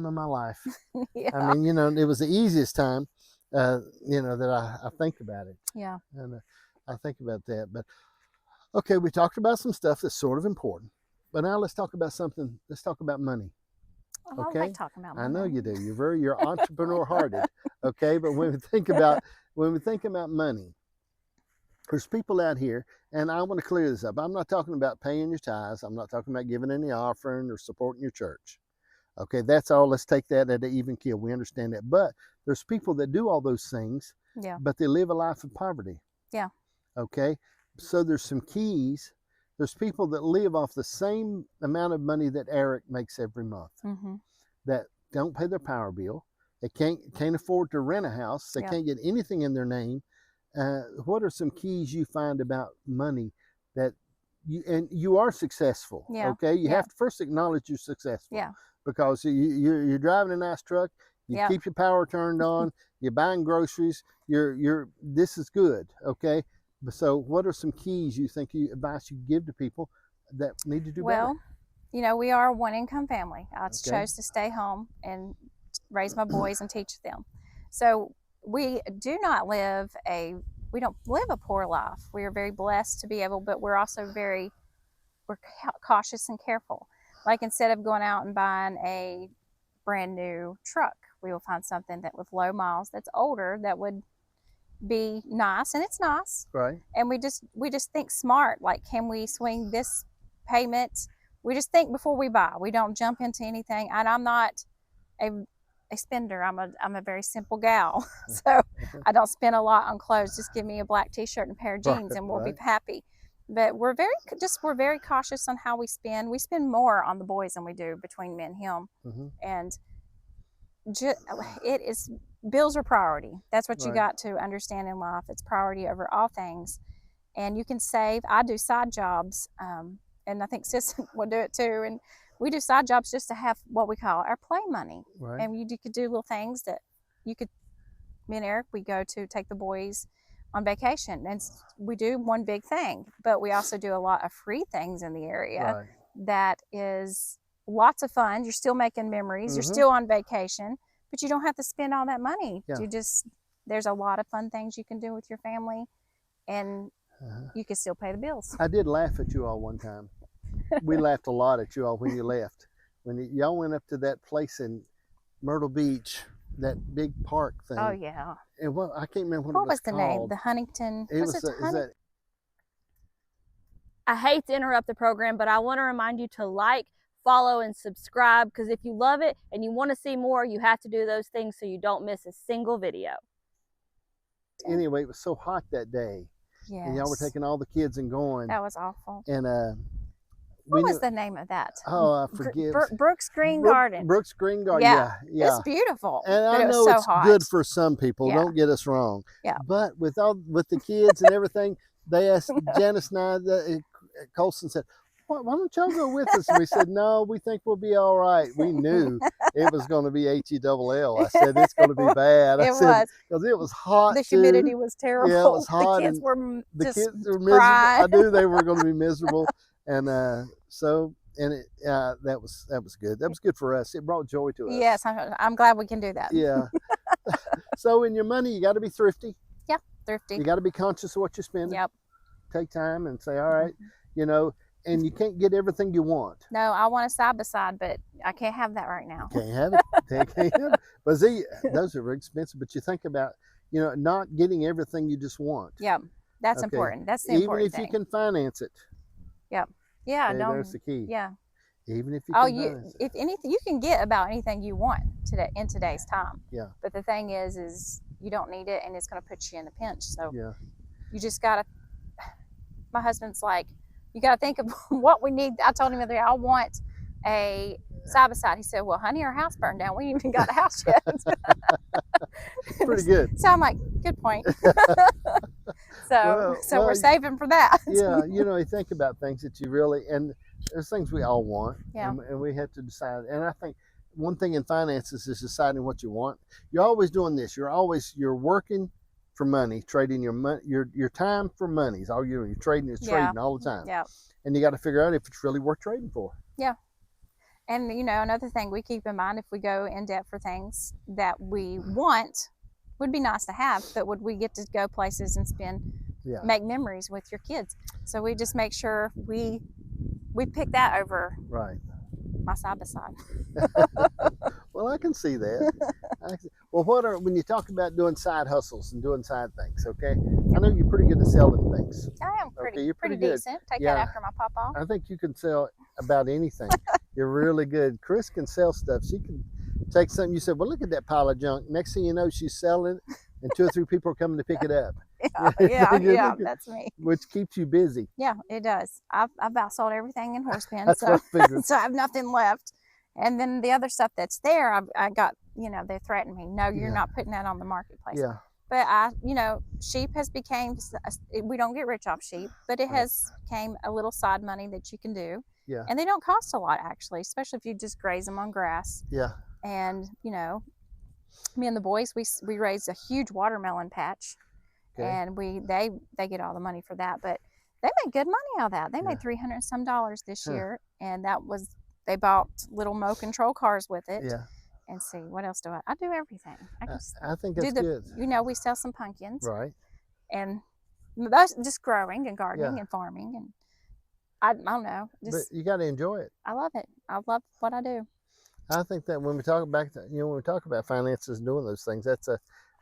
time of my life. Yeah. I mean, you know, it was the easiest time, you know, that I think about it. Yeah. And I think about that. But okay, we talked about some stuff that's sort of important. But now let's talk about something. Let's talk about money. Oh, Okay. I like talking about money. I know you do. You're entrepreneur hearted. Okay. But when we think about money, there's people out here, and I want to clear this up. I'm not talking about paying your tithes. I'm not talking about giving any offering or supporting your church. Okay, that's all. Let's take that at an even keel. We understand that. But there's people that do all those things, Yeah. but they live a life of poverty. Yeah. Okay, so there's some keys. There's people that live off the same amount of money that Eric makes every month, that don't pay their power bill. They can't afford to rent a house. They can't get anything in their name. What are some keys you find about money that you are successful? Yeah. Okay, you have to first acknowledge you're successful. Yeah. Because you're driving a nice truck, you keep your power turned on, you're buying groceries, this is good. Okay, so what are some keys you think advice you give to people that need to do better? Well, you know, we are a one-income family. I chose to stay home and raise my boys and teach them. So we don't live a poor life. We are very blessed to be able, but we're also we're cautious and careful. Like, instead of going out and buying a brand new truck, we will find something that with low miles, that's older, that would be nice, and it's nice. Right. And we just think smart. Like, can we swing this payment? We just think before we buy. We don't jump into anything. And I'm not a spender. I'm a very simple gal. So I don't spend a lot on clothes. Just give me a black t-shirt and a pair of jeans and we'll be happy. But we're very cautious on how we spend. We spend more on the boys than we do between me and him. And bills are priority. That's what you got to understand in life. It's priority over all things. And you can save. I do side jobs, and I think Sis will do it too. And we do side jobs just to have what we call our play money. Right. And you could do little things that me and Eric, we go to take the boys on vacation, and we do one big thing, but we also do a lot of free things in the area that is lots of fun. You're still making memories. You're still on vacation, but you don't have to spend all that money. There's a lot of fun things you can do with your family, and you can still pay the bills. I did laugh at you all one time. We laughed a lot at you all when you left. When y'all went up to that place in Myrtle Beach, that big park thing. Oh yeah. And I can't remember what was the called. Name? The Huntington. I hate to interrupt the program, but I want to remind you to like, follow, and subscribe, because if you love it and you want to see more, you have to do those things so you don't miss a single video. Anyway, it was so hot that day. Yes. And y'all were taking all the kids and going. That was awful. And what was the name of that? Oh, I forget. Brooks Green Garden. Brooks Green Garden. Yeah. It's beautiful. And I know it's good for some people. Don't get us wrong. Yeah. But with the kids and everything, they asked Janice and I. Colson said, why don't y'all go with us? And we said, no, we think we'll be all right. We knew it was going to be H-E-double-L. I said, it's going to be bad. Because it was hot. The humidity was terrible. Yeah, it was hot. The kids were miserable. I knew they were going to be miserable. And that was good. That was good for us. It brought joy to us. Yes, I'm glad we can do that. Yeah. So in your money, you got to be thrifty. Yeah, thrifty. You got to be conscious of what you're spending. Yep. Take time and say, all right, and you can't get everything you want. No, I want a side-by-side, but I can't have that right now. Can't have it. Can't have it. But see, those are very expensive. But you think about, not getting everything you just want. Yeah, that's important. That's the important thing. Even if you can finance it. Yep. Yeah. There's the key. Yeah. Even if you can if anything, you can get about anything you want in today's time. Yeah. But the thing is you don't need it, and it's going to put you in a pinch. So you just got to. My husband's like, you got to think of what we need. I told him the other day, I want a side-by-side. He said, well, honey, our house burned down. We ain't even got a house yet. Pretty good. So I'm like, good point. So we're saving for that. Yeah, you think about things that you really, and there's things we all want. Yeah. And we have to decide. And I think one thing in finances is deciding what you want. You're always doing this. You're working for money, trading your money, your time for money is all you're doing. You're trading all the time. Yeah. And you got to figure out if it's really worth trading for. Yeah. And another thing we keep in mind, if we go in debt for things that we want, would be nice to have, but would we get to go places and make memories with your kids? So we just make sure we pick that over my side by side. Well, I can see that. Well, when you talk about doing side hustles and doing side things, okay? I know you're pretty good at selling things. I am pretty, you're pretty good. decent. Take that after my papa. I think you can sell about anything. You're really good. Chris can sell stuff. She can take something. You said, well, look at that pile of junk. Next thing you know, she's selling it, and 2 or 3 people are coming to pick it up. Yeah, that's me. Which keeps you busy. Yeah, it does. I've about sold everything in horse pen, That's so what I figured. so I have nothing left. And then the other stuff that's there, I got, they threatened me. No, you're not putting that on the marketplace. Yeah. But sheep has became, we don't get rich off sheep, but it has became a little side money that you can do. Yeah. And they don't cost a lot, actually, especially if you just graze them on grass. Yeah. And, me and the boys, we raised a huge watermelon patch. Okay. And they get all the money for that. But they made good money out of that. They made $300 and some this year. And they bought little mow control cars with it. Yeah. And see, what else do I do? Everything. I think that's good. We sell some pumpkins. Right. And that's just growing and gardening and farming. And I don't know. But you got to enjoy it. I love it. I love what I do. I think that when we talk about finances and doing those things,